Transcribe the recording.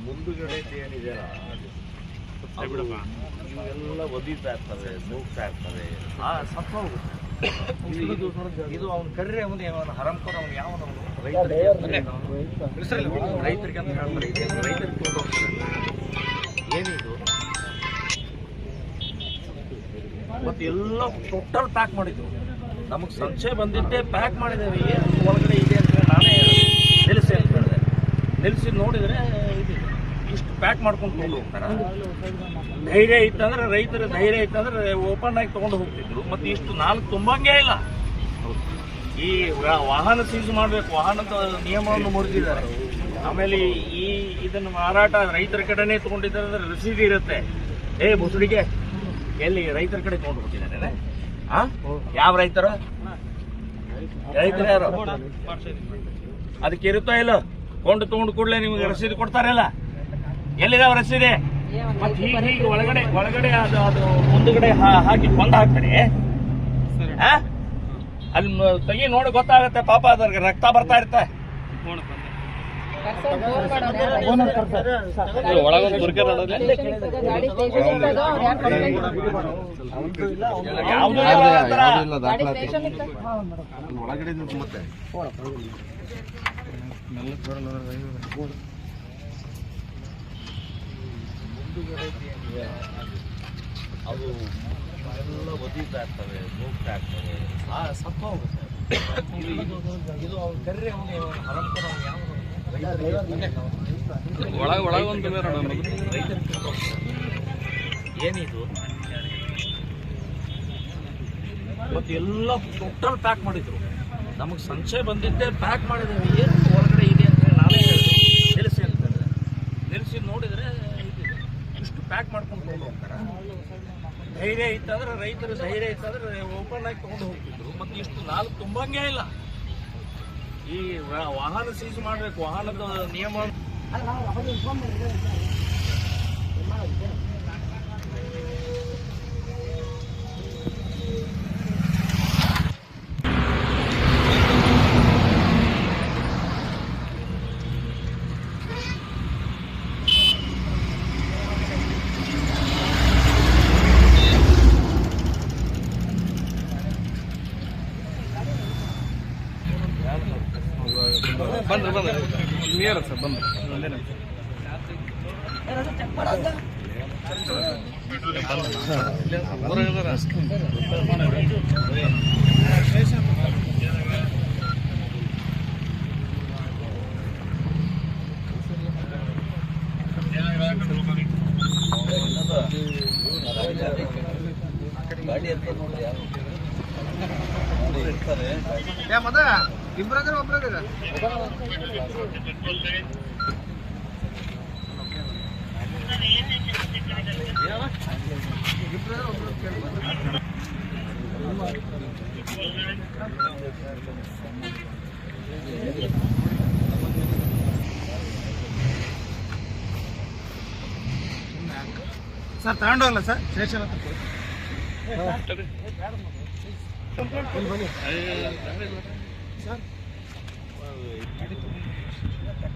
ಮುಂದುಗಡೆ ಏನಿದೆ ಇವೆಲ್ಲ ಒದಿತಾ ಇರ್ತವೆ, ನೂಗ್ತಾ ಇರ್ತವೆ, ಸತ್ತ ಹೋಗುತ್ತೆ. ಇದು ಅವನು ಕರ್ರೆ, ಅವನು ಹರಂಕರ್, ಅವನು ಯಾವನವನು ರೈತರಿಗೆ ಅಂತ ಹೇಳ್ತಾರೆ. ರೈತರಿಗೆ ಏನಿದು ಮತ್ತೆ ಎಲ್ಲ ಟೋಟಲ್ ಪ್ಯಾಕ್ ಮಾಡಿದ್ರು. ನಮಗೆ ಸಂಶಯ ಬಂದಿದ್ದೆ ಪ್ಯಾಕ್ ಮಾಡಿದ್ದೇವೆ, ಏನು ಒಳಗಡೆ ಇದೆ ಅಂತ ನಾನೇ ನಿಲ್ಲಿಸಿ ಅಂತ ಹೇಳಿದೆ. ನಿಲ್ಲಿಸಿ ನೋಡಿದರೆ ಇದು ಇಷ್ಟು ಪ್ಯಾಕ್ ಮಾಡ್ಕೊಂಡು ತೊಗೊಂಡು ಹೋಗ್ತಾರೆ. ಧೈರ್ಯ ಇತ್ತಂದ್ರೆ, ರೈತರ ಧೈರ್ಯ ಇತ್ತಂದ್ರೆ ಓಪನ್ ಆಗಿ ತೊಗೊಂಡು ಹೋಗ್ತಿದ್ರು. ಮತ್ತು ಇಷ್ಟು ನಾಲ್ಕು ತುಂಬಂಗೇ ಇಲ್ಲ. ಈ ವಾಹನ ಸೀಸ್ ಮಾಡಬೇಕು, ವಾಹನದ ನಿಯಮವನ್ನು ಮುರಿದಿದ್ದಾರೆ. ಆಮೇಲೆ ಇದನ್ನು ಮಾರಾಟ ರೈತರ ಕಡೆನೇ ತೊಗೊಂಡಿದ್ದಾರೆ ಅಂದ್ರೆ ರಸೀದಿ ಇರುತ್ತೆ. ಮುಸುಡಿಗೆ ಎಲ್ಲಿ ರೈತರ ಕಡೆ ತೊಗೊಂಡು ಹೋಗ್ತಿದ್ದಾರೆ. ಯಾವ ರೈತರು? ರೈತರು ಯಾರು? ಅದಕ್ಕೆ ಇರುತ್ತೋ ಇಲ್ಲ? ತೊಗೊಂಡು ಕೂಡಲೇ ನಿಮಗೆ ರಸೀದಿ ಕೊಡ್ತಾರಲ್ಲ, ಎಲ್ಲಿದಾವ ರಸೀದಿ? ಮತ್ತೆ ಹೀಗೆ ಒಳಗಡೆ ಅದು ಮುಂದುಗಡೆ ಹಾಕಿ ಕೊಂದು ಹಾಕ್ತಾರೆ. ಅಲ್ಲಿ ತೆಗಿ ನೋಡಿ ಗೊತ್ತಾಗತ್ತೆ. ಪಾಪ ಅದ್ರಿಗೆ ರಕ್ತ ಬರ್ತಾ ಇರುತ್ತೆ. ಅದು ಎಲ್ಲ ಒದಿತಾ ಇರ್ತವೆ, ನೂಗ್ತಾ ಇರ್ತವೆ, ಸತ್ತ ಹೋಗುತ್ತೆ. ಇದು ಅವ್ನು ಕರ್ರೆ, ಅವನು ಹರಂಕರ್, ಅವನು ಯಾವ ಏನಿದು ಮತ್ತೆ ಎಲ್ಲ ಟೋಟಲ್ ಪ್ಯಾಕ್ ಮಾಡಿದ್ರು. ನಮಗೆ ಸಂಶಯ ಬಂದಿದ್ದೆ ಪ್ಯಾಕ್ ಮಾಡಿದ್ದೇವೆ, ಏನು ಒಳಗಡೆ ಇದೆ ಅಂತ ನಾನೇ ಹೇಳಿದೆ. ನಿಲ್ಲಿಸಿ ಅಂತ ಹೇಳಿದೆ. ನಿಲ್ಲಿಸಿ ನೋಡಿದರೆ ಇಷ್ಟು ಪ್ಯಾಕ್ ಮಾಡ್ಕೊಂಡು ತೊಗೊಂಡು ಹೋಗ್ತಾರೆ. ಧೈರ್ಯ ಇತ್ತಂದ್ರೆ, ರೈತರ ಧೈರ್ಯ ಇತ್ತಂದ್ರೆ ಓಪನ್ ಆಗಿ ತೊಗೊಂಡು ಹೋಗ್ತಿದ್ರು. ಮತ್ತು ಇಷ್ಟು ನಾಲ್ಕು ತುಂಬಂಗೇ ಇಲ್ಲ. ಈ ವಾಹನ ಸೀಸ್ ಮಾಡಬೇಕು, ವಾಹನದ ನಿಯಮ. ಬಂದ್ರೆ ನಿಯರ್ ಸರ್, ಬಂದ್ರೆ ಒಂದೇ ನಿಮಿಷ. ಗಾಡಿ ಇರ್ತದೆ ನೋಡಿ, ಯಾರು ಇರ್ತಾರೆ. ಇಬ್ಬರಾದ್ರೆ ಒಬ್ಬರಾದ್ರೆ ಸರ್ ತಗೊಂಡೋಗಲ್ಲ ಸರ್ ಸ್ಟೇಷನ್ ಹತ್ರ ಸರ್.